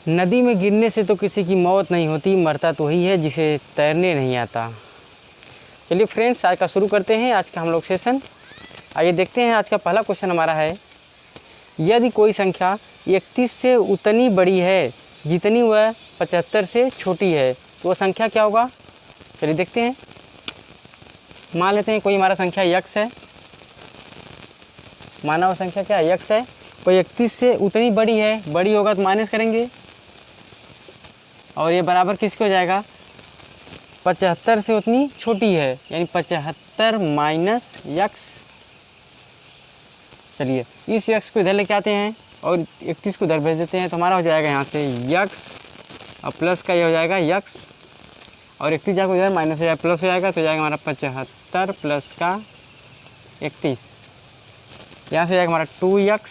नदी में गिरने से तो किसी की मौत नहीं होती, मरता तो वही है जिसे तैरने नहीं आता। चलिए फ्रेंड्स, आज का शुरू करते हैं आज का हम लोग सेशन। आइए देखते हैं आज का पहला क्वेश्चन हमारा है, यदि कोई संख्या 31 से उतनी बड़ी है जितनी वह 75 से छोटी है तो वह संख्या क्या होगा। चलिए देखते हैं। मान लेते हैं कोई हमारा संख्या यक्स है, माना हुआ संख्या क्या यक्स है, कोई 31 से उतनी बड़ी है, बड़ी होगा तो माइनस करेंगे और ये बराबर किसके हो जाएगा, 75 से उतनी छोटी है, यानी 75 माइनस यक्स। चलिए इस यक्स को इधर लेके आते हैं और 31 को इधर भेज देते हैं, तो हमारा हो जाएगा यहाँ से यक्स और प्लस का ये हो जाएगा यक्स, और 31 जाकर इधर माइनस हो जाएगा, प्लस हो जाएगा, तो जाएगा हमारा 75 प्लस का 31। यहाँ से जाएगा हमारा 2x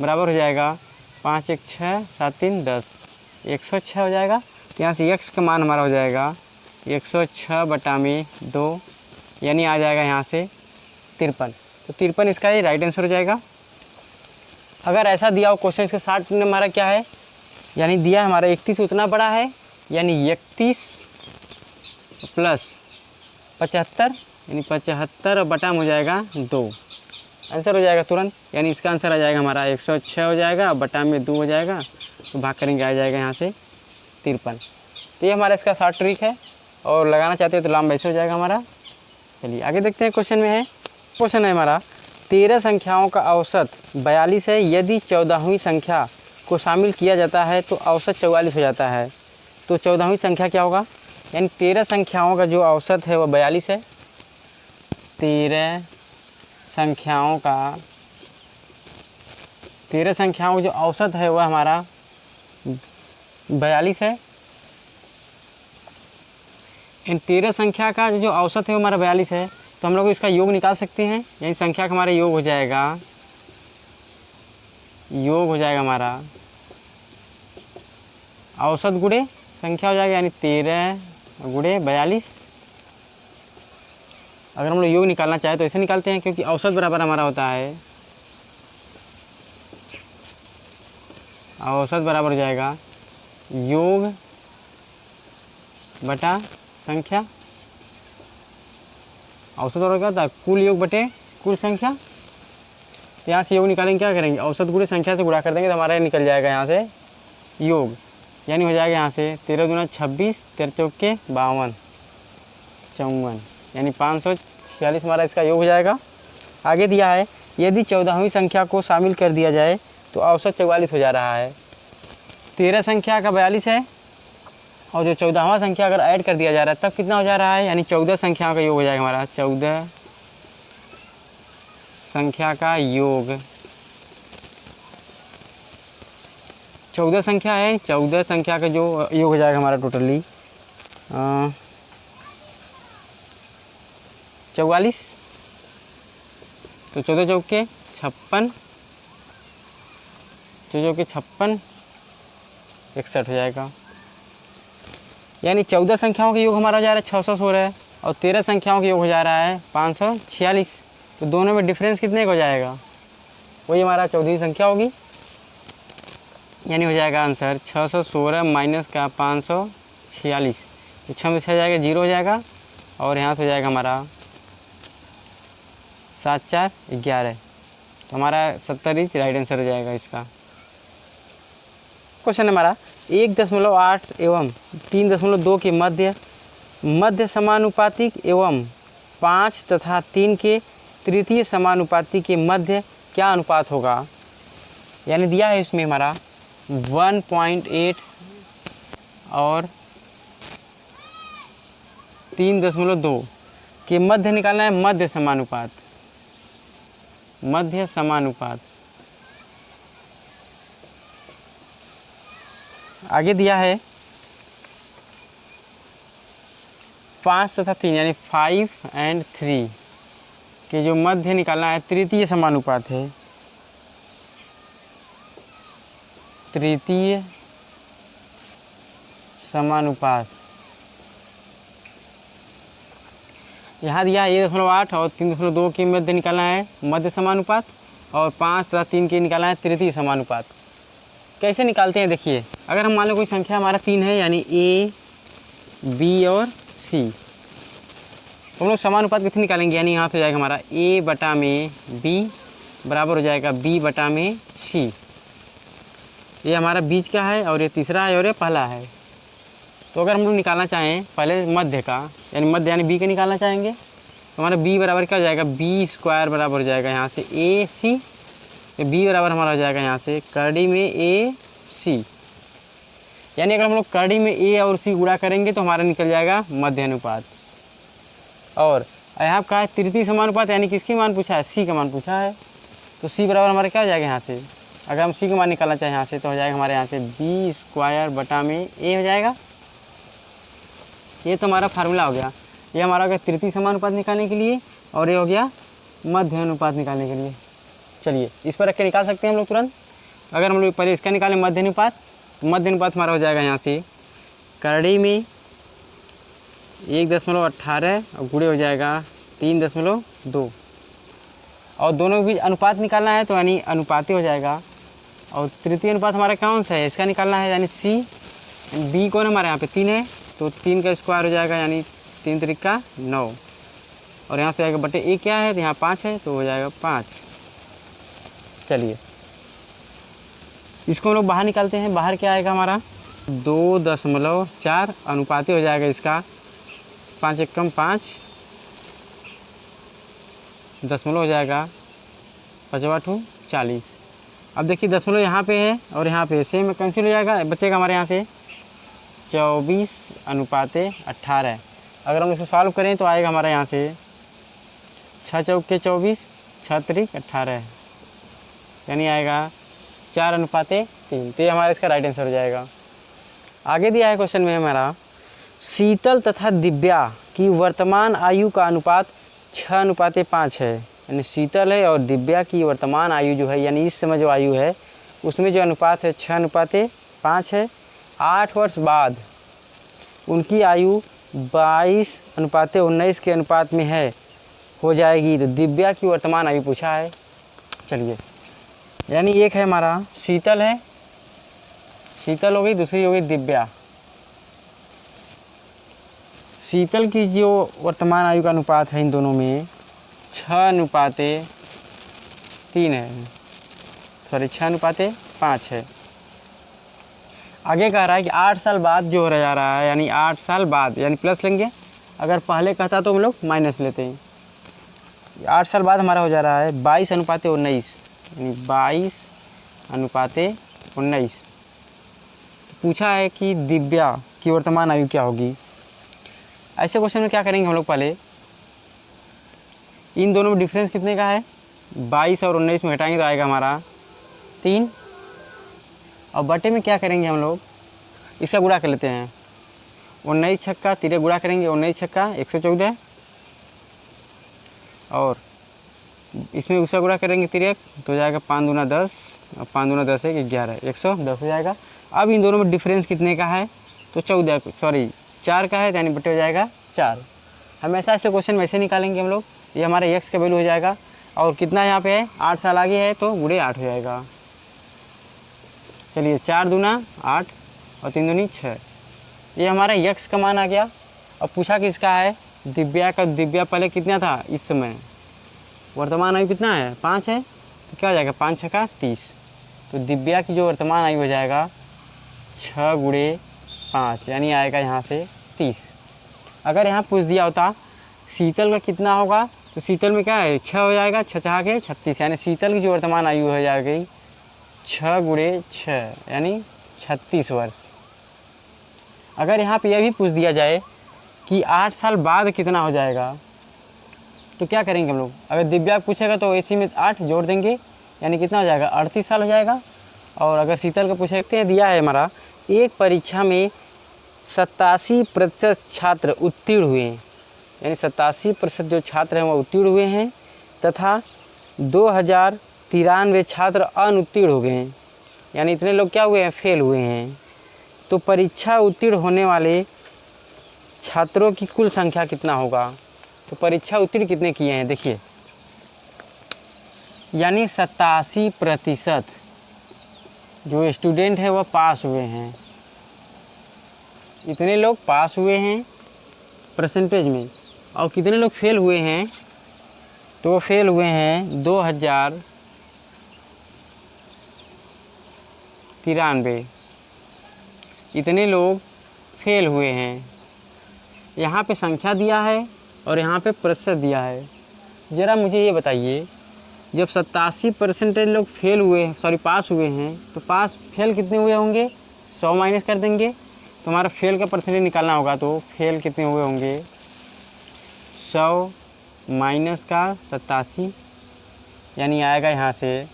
बराबर हो जाएगा 5 1 6 7 3 10, 106 हो जाएगा। तो यहाँ से x का मान हमारा हो जाएगा 106 बटा में 2, यानी आ जाएगा यहाँ से 53। तो 53 इसका ही राइट आंसर हो जाएगा। अगर ऐसा दिया हो क्वेश्चन के 60 में हमारा क्या है, यानी दिया हमारा 31 उतना बड़ा है, यानी 31 प्लस 75 यानी 75 और बटा में हो जाएगा 2, आंसर हो जाएगा तुरंत, यानी इसका आंसर आ जाएगा हमारा 106 हो जाएगा, बटा में 2 हो जाएगा, तो भाग करेंगे आ जाएगा यहाँ से 53। तो ये हमारा इसका शॉर्ट ट्रिक है, और लगाना चाहते हैं तो लाम वैसे हो जाएगा हमारा। चलिए आगे देखते हैं। क्वेश्चन में है, क्वेश्चन है हमारा 13 संख्याओं का औसत 42 है, यदि 14वीं संख्या को शामिल किया जाता है तो औसत 44 हो जाता है, तो 14वीं संख्या क्या होगा। यानी 13 संख्याओं का जो औसत है वह 42 है, 13 संख्याओं का जो औसत है वह हमारा 42 है। इन 13 संख्या का जो औसत है वो हमारा 42 है, तो हम लोग इसका योग निकाल सकते हैं, यानी संख्या का हमारा योग हो जाएगा हमारा औसत गुणे संख्या हो जाएगा, यानी 13 गुणे 42। अगर हम लोग योग निकालना चाहें तो ऐसे निकालते हैं, क्योंकि औसत बराबर हमारा होता है, औसत बराबर हो जाएगा योग बटा संख्या। औसत बराबर क्या होता है, कुल योग बटे कुल संख्या। तो यहाँ से योग निकालेंगे, क्या करेंगे, औसत गुणे संख्या से गुणा कर देंगे तो हमारा निकल जाएगा यहाँ से योग, यानी हो जाएगा यहाँ से 13 दूना 26, 13 चौके 52, 54, यानी 546 हमारा इसका योग हो जाएगा। आगे दिया है, यदि 14वीं संख्या को शामिल कर दिया जाए तो औसत 44 हो जा रहा है। 13 संख्या का 42 है, और जो 14वां संख्या अगर ऐड कर दिया जा रहा है तब कितना हो जा रहा है, यानी 14 संख्याओं का योग हो जाएगा हमारा, 14 संख्या का योग, 14 संख्या है, 14 संख्या का जो योग हो जाएगा हमारा टोटली 44। तो 14 चौके 56, 14 चौके 56, 61 हो जाएगा, यानी 14 संख्याओं का योग हमारा हो जा रहा है 616, और 13 संख्याओं का योग हो जा रहा है 546। तो दोनों में डिफरेंस कितने का हो जाएगा, वही हमारा 14वीं संख्या होगी, यानी हो जाएगा आंसर 616 माइनस का 546, तो 6 में 6 जाएगा 0 हो जाएगा, और यहाँ से हो जाएगा हमारा 7 4 11, तो हमारा 70 ही राइट आंसर हो जाएगा इसका। क्वेश्चन हमारा 1.8 एवं 3.2 के मध्य समानुपातिक एवं 5 तथा 3 के तृतीय समानुपाती के मध्य क्या अनुपात होगा। यानी दिया है इसमें हमारा 1.8 और 3.2 के मध्य निकालना है, मध्य समानुपात। आगे दिया है 5 तथा 3 यानी 5 और 3 के जो मध्य निकालना है, तृतीय समानुपात है, तृतीय समानुपात। यहाँ दिया है 1.8 और 3.2 के मध्य निकालना है मध्य समानुपात, और 5 तथा 3 के निकालना है तृतीय समानुपात। कैसे निकालते हैं देखिए, अगर हम मान लो कोई संख्या हमारा 3 है यानी ए बी और सी, तो हम लोग समानुपात कितने निकालेंगे, यानी यहाँ पे जाएगा हमारा ए बटा में बी बराबर हो जाएगा बी बटा में सी। ये हमारा बीच का है और ये तीसरा है और ये पहला है। तो अगर हम लोग निकालना चाहें पहले मध्य का, यानी मध्य यानी बी का निकालना चाहेंगे, तो हमारा बी बराबर क्या हो जाएगा, बी स्क्वायर बराबर हो जाएगा यहाँ से ए सी। तो बी बराबर हमारा हो जाएगा यहाँ से करड़ी में ए सी, यानी अगर हम लोग करड़ी में ए और सी गुणा करेंगे तो हमारा निकल जाएगा मध्य अनुपात। और यहाँ का है तृतीय समानुपात, यानी किसकी मान पूछा है, सी का मान पूछा है। तो सी बराबर हमारा क्या हो जाएगा यहाँ से, अगर हम सी का मान निकालना चाहें यहाँ से तो हो जाएगा हमारे यहाँ से बी स्क्वायर बटा में ए हो जाएगा। ये तो हमारा फार्मूला हो गया, ये हमारा हो गया तृतीय समानुपात निकालने के लिए, और ये हो गया मध्य अनुपात निकालने के लिए। चलिए इस पर रख के निकाल सकते हैं हम लोग तुरंत। अगर हम लोग पहले इसका निकालें मध्य अनुपात, तो मध्य अनुपात हमारा हो जाएगा यहाँ से करड़ी में 1.18 और गुणे हो जाएगा 3.2, और दोनों के बीच अनुपात निकालना है तो यानी अनुपाती हो जाएगा। और तृतीय अनुपात हमारा कौन सा है, इसका निकालना है, यानी सी। बी कौन हमारे यहाँ पे 3 है, तो 3 का स्क्वायर हो जाएगा यानी 3 त्रिका 9, और यहाँ से आएगा बटे ए क्या है, तो यहाँ 5 है तो हो जाएगा 5। चलिए इसको हम लोग बाहर निकालते हैं। बाहर क्या आएगा हमारा 2.4 अनुपाती हो जाएगा इसका 5 एकम 5 दशमलव हो जाएगा 5 40। अब देखिए दशमलव यहाँ पे है और यहाँ पे सेम कैंसिल हो जाएगा, बचेगा हमारे यहाँ से 24:18। अगर हम इसको सॉल्व करें तो आएगा हमारे यहाँ से 6 चौके 24 6 त्रिक 18, यानी आएगा 4:3। तो ये हमारा इसका राइट आंसर हो जाएगा। आगे दिया है क्वेश्चन में हमारा शीतल तथा दिव्या की वर्तमान आयु का अनुपात 6:5 है, यानी शीतल है और दिव्या की वर्तमान आयु जो है यानी इस समय जो आयु है उसमें जो अनुपात है 6:5 है। 8 वर्ष बाद उनकी आयु 22:19 के अनुपात में है हो जाएगी, तो दिव्या की वर्तमान आयु पूछा है। चलिए यानी एक है हमारा शीतल है, शीतल हो गई, दूसरी हो गई दिव्या। शीतल की जो वर्तमान आयु का अनुपात है इन दोनों में 6:3 है, सॉरी 6:5 है। आगे कह रहा है कि 8 साल बाद जो हो जा रहा है, यानी 8 साल बाद यानी प्लस लेंगे, अगर पहले कहता तो हम लोग माइनस लेते हैं। 8 साल बाद हमारा हो जा रहा है 22:19, यानी 22:19। पूछा है कि दिव्या की वर्तमान आयु क्या होगी। ऐसे क्वेश्चन में क्या करेंगे हम लोग, पहले इन दोनों में डिफरेंस कितने का है, 22 और 19 में घटाएंगे तो आएगा हमारा 3, और बटे में क्या करेंगे हम लोग, इसका गुणा कर लेते हैं। 19 छक्का 3 गुणा करेंगे, 19 छक्का 114, और इसमें उसका गुणा करेंगे 3 तो हो जाएगा 5 दूना 10, और 5 दूना 10 है 11, 110 हो जाएगा। अब इन दोनों में डिफरेंस कितने का है, तो 4 का है, यानी बटे हो जाएगा 4। हमेशा ऐसे क्वेश्चन वैसे निकालेंगे हम लोग। ये हमारे x का वैल्यू हो जाएगा, और कितना यहाँ पे है 8 साल आगे है तो गुणे 8 हो जाएगा। चलिए 4 दूना 8 और 3 दूनी 6, ये हमारा x का मान आ गया। अब पूछा किसका है, दिव्या का। दिव्या पहले कितना था, इस समय वर्तमान आयु कितना है 5 है, तो क्या हो जाएगा 5 छक्का 30। तो दिव्या की जो वर्तमान आयु हो जाएगा 6 गुणे 5, यानी आएगा यहाँ से 30। अगर यहाँ पूछ दिया होता शीतल का कितना होगा, तो शीतल में क्या है 6 हो जाएगा, 6 छः के 36, यानी शीतल की जो वर्तमान आयु हो जाएगी 6 गुणे 6 यानी 36 वर्ष। अगर यहाँ पे यह भी पूछ दिया जाए कि 8 साल बाद कितना हो जाएगा, तो क्या करेंगे हम लोग, अगर दिव्या पूछेगा तो इसी में 8 जोड़ देंगे, यानी कितना हो जाएगा 38 साल हो जाएगा। और अगर शीतल का पूछे दिया है हमारा एक परीक्षा में 87% छात्र उत्तीर्ण हुए हैं, यानी 87% जो छात्र हैं वो उत्तीर्ण हुए हैं, तथा 2093 छात्र अनुत्तीर्ण हो गए हैं, यानी इतने लोग क्या हुए हैं, फेल हुए हैं। तो परीक्षा उत्तीर्ण होने वाले छात्रों की कुल संख्या कितना होगा, तो परीक्षा उत्तीर्ण कितने किए हैं देखिए, यानी 87%। जो स्टूडेंट है वह पास हुए हैं, इतने लोग पास हुए हैं परसेंटेज में, और कितने लोग फेल हुए हैं, तो फेल हुए हैं 2093, इतने लोग फेल हुए हैं। यहाँ पे संख्या दिया है और यहाँ पे प्रतिशत दिया है। ज़रा मुझे ये बताइए, जब 87% लोग फेल हुए, पास हुए हैं, तो पास फेल कितने हुए होंगे? 100 माइनस कर देंगे तो हमारा फेल का परसेंटेज निकालना होगा। तो फेल कितने हुए होंगे? 100 माइनस का 87, यानी आएगा यहाँ से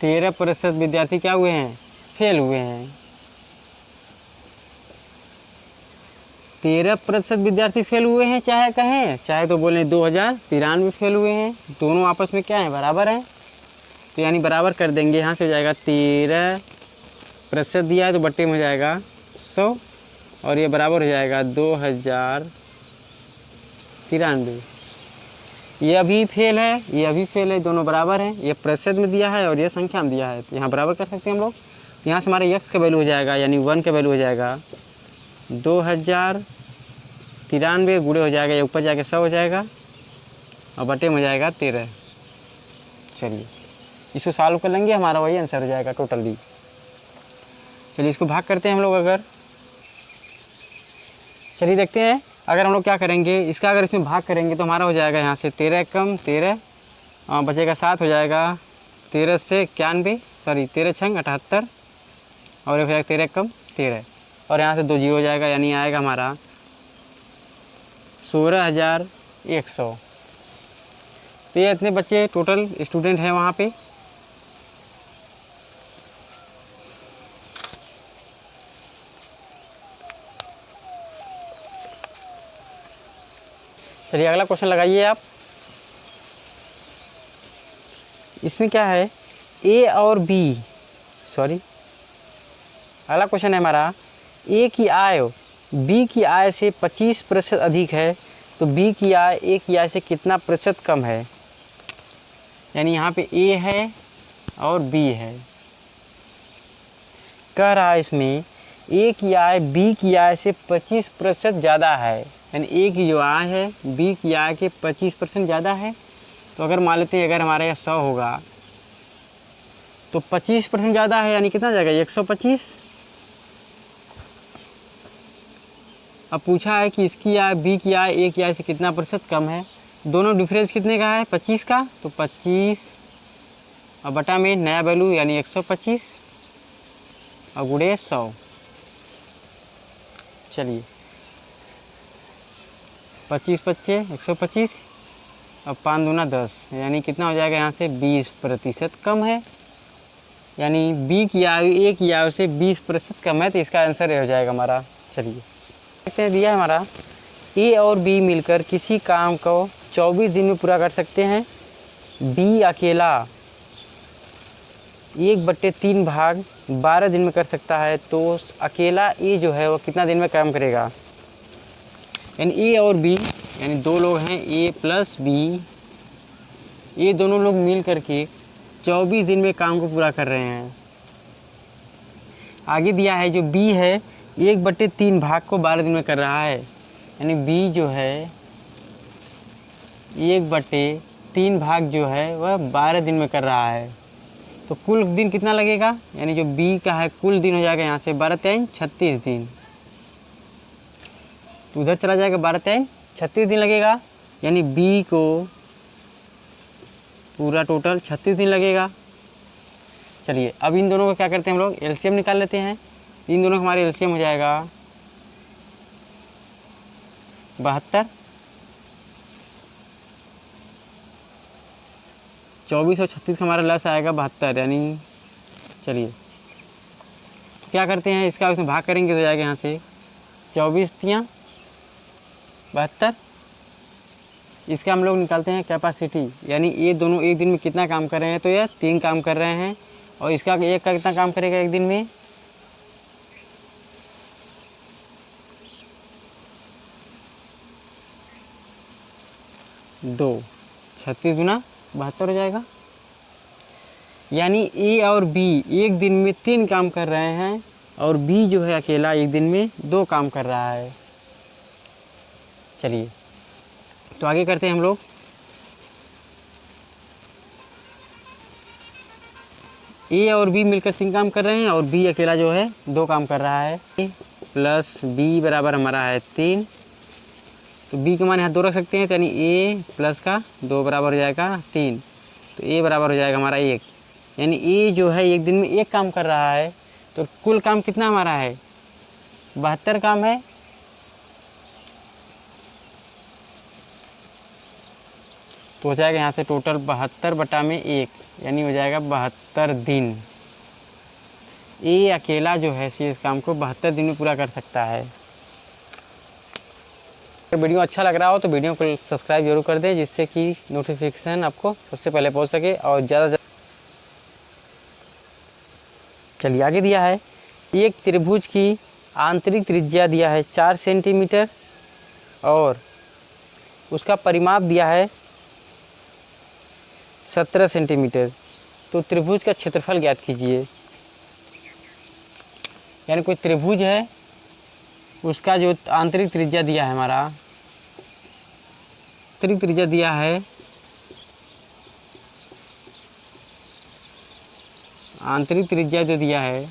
13% विद्यार्थी क्या हुए हैं? फेल हुए हैं। 13% विद्यार्थी फेल हुए हैं, चाहे कहें चाहे तो बोलें 2093 फेल हुए हैं, दोनों आपस में क्या है? बराबर हैं। तो यानी बराबर कर देंगे, यहाँ से हो जाएगा 13% दिया है तो बट्टे में हो जाएगा 100, और ये बराबर हो जाएगा 2093। ये अभी फेल है, ये अभी फेल है, दोनों बराबर हैं। ये प्रतिशत में दिया है और ये संख्या में दिया है, तो यहाँ बराबर कर सकते हैं हम लोग। यहाँ से हमारे x का वैल्यू हो जाएगा, यानी 1 का वैल्यू हो जाएगा 2093 गुणे हो जाएगा, ये ऊपर जाके 100 हो जाएगा और बटे में हो जाएगा 13। चलिए इसको सॉल्व कर लेंगे, हमारा वही आंसर हो जाएगा टोटली। चलिए इसको भाग करते हैं हम लोग। अगर चलिए देखते हैं, अगर हम लोग क्या करेंगे, इसका अगर इसमें भाग करेंगे तो हमारा हो जाएगा यहाँ से 13 कम 13, बचेगा 7, हो जाएगा 13 से 91, 13 छंग 78, और हो जाएगा 13 कम 13, और यहाँ से 2 जीरो हो जाएगा, यानी आएगा हमारा 16,100। तो ये इतने बच्चे टोटल स्टूडेंट हैं वहाँ पे। चलिए अगला क्वेश्चन लगाइए आप। इसमें क्या है? ए और बी, अगला क्वेश्चन है हमारा, ए की आय बी की आय से 25% अधिक है, तो बी की आय ए की आय से कितना प्रतिशत कम है? यानी यहाँ पे ए है और बी है। कह रहा है इसमें ए की आय बी की आय से 25% ज़्यादा है, यानी ए की जो आय है बी की आय के 25% ज़्यादा है। तो अगर मान लेते हैं, अगर हमारे यहाँ 100 होगा तो 25% ज़्यादा है, यानी कितना जाएगा? 125। अब पूछा है कि इसकी आय बी की आय ए की आय से कितना प्रतिशत कम है। दोनों डिफरेंस कितने का है? 25 का, तो 25 और बटा में नया वैल्यू यानी 125 और गुणे 100। चलिए 25 पच्चे 125 और 5 दूना 10, यानी कितना हो जाएगा? यहाँ से 20% कम है, यानी बी की आयु ए की आयु से 20% कम है, तो इसका आंसर ये हो जाएगा हमारा। चलिए देखते हैं, दिया है हमारा, ए और बी मिलकर किसी काम को 24 दिन में पूरा कर सकते हैं। बी अकेला 1/3 भाग 12 दिन में कर सकता है, तो अकेला ए जो है वो कितना दिन में काम करेगा? यानी ए और बी, यानी दो लोग हैं, ए प्लस बी, ये दोनों लोग मिल करके 24 दिन में काम को पूरा कर रहे हैं। आगे दिया है जो बी है 1/3 भाग को 12 दिन में कर रहा है, यानी बी जो है 1/3 भाग जो है वह 12 दिन में कर रहा है, तो कुल दिन कितना लगेगा? यानी जो बी का है कुल दिन हो जाएगा यहाँ से 12×3 36 दिन, तो उधर चला जाएगा 12×3 36 दिन लगेगा, यानी बी को पूरा टोटल 36 दिन लगेगा। चलिए अब इन दोनों को क्या करते हैं हम लोग? एलसीएम निकाल लेते हैं। इन दोनों का हमारे एलसीएम हो जाएगा 72, 24 और 36 का हमारा लस आएगा 72, यानी चलिए क्या करते हैं, इसका उसमें भाग करेंगे तो जाएगा यहाँ से 24×3 72। इसका हम लोग निकालते हैं कैपेसिटी, यानी ये दोनों एक दिन में कितना काम कर रहे हैं, तो ये 3 काम कर रहे हैं, और इसका एक का कितना काम करेगा एक दिन में? 2, 36 गुना 72 हो जाएगा। यानी ए और बी एक दिन में 3 काम कर रहे हैं और बी जो है अकेला एक दिन में 2 काम कर रहा है। चलिए तो आगे करते हैं हम लोग। ए और बी मिलकर 3 काम कर रहे हैं और बी अकेला जो है 2 काम कर रहा है। ए प्लस बी बराबर हमारा है 3, तो बी के मान यहाँ 2 रख सकते हैं, तो यानी ए प्लस का 2 बराबर हो जाएगा 3, तो ए बराबर हो जाएगा हमारा 1। यानी ए जो है एक दिन में 1 काम कर रहा है, तो कुल काम कितना हमारा है 72 काम है। तो हो जाएगा यहाँ से टोटल 72/1, यानी हो जाएगा 72 दिन। ए अकेला जो है इस काम को 72 दिन में पूरा कर सकता है। अगर वीडियो अच्छा लग रहा हो तो वीडियो को सब्सक्राइब जरूर कर दें, जिससे कि नोटिफिकेशन आपको सबसे पहले पहुंच सके और ज़्यादा। चलिए आगे दिया है, एक त्रिभुज की आंतरिक त्रिज्या दिया है 4 सेंटीमीटर और उसका परिमाप दिया है 17 सेंटीमीटर। तो त्रिभुज का क्षेत्रफल ज्ञात कीजिए। यानी कोई त्रिभुज है, उसका जो आंतरिक त्रिज्या दिया है हमारा, आंतरिक त्रिज्या दिया है, आंतरिक त्रिज्या जो दिया है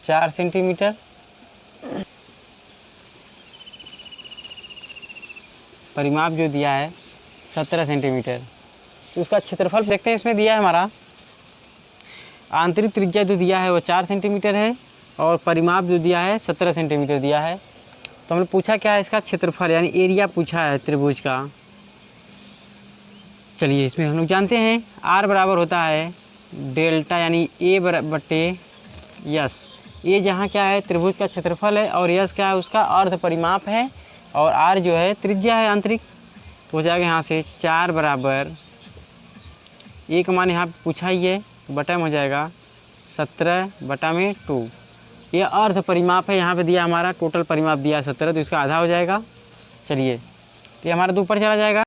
4 सेंटीमीटर, परिमाप जो दिया है 17 सेंटीमीटर। तो उसका क्षेत्रफल देखते हैं। इसमें दिया है हमारा आंतरिक त्रिज्या जो दिया है वो 4 सेंटीमीटर है और परिमाप जो दिया है 17 सेंटीमीटर दिया है। तो हमने पूछा क्या है इसका क्षेत्रफल, यानी एरिया पूछा है त्रिभुज का। चलिए इसमें हम लोग जानते हैं आर बराबर होता है डेल्टा, यानी ए बटे यस। ये जहाँ क्या है त्रिभुज का क्षेत्रफल है और यस क्या है उसका अर्ध परिमाप है और आर जो है त्रिज्या है आंतरिक। तो हो जाएगा यहाँ से 4 बराबर ए का मान यहाँ पूछा ही है, बटा में हो जाएगा 17/2। ये अर्ध परिमाप है, यहाँ पे दिया हमारा टोटल परिमाप दिया है 17, तो इसका आधा हो जाएगा। चलिए ये हमारा तो ऊपर चला जाएगा।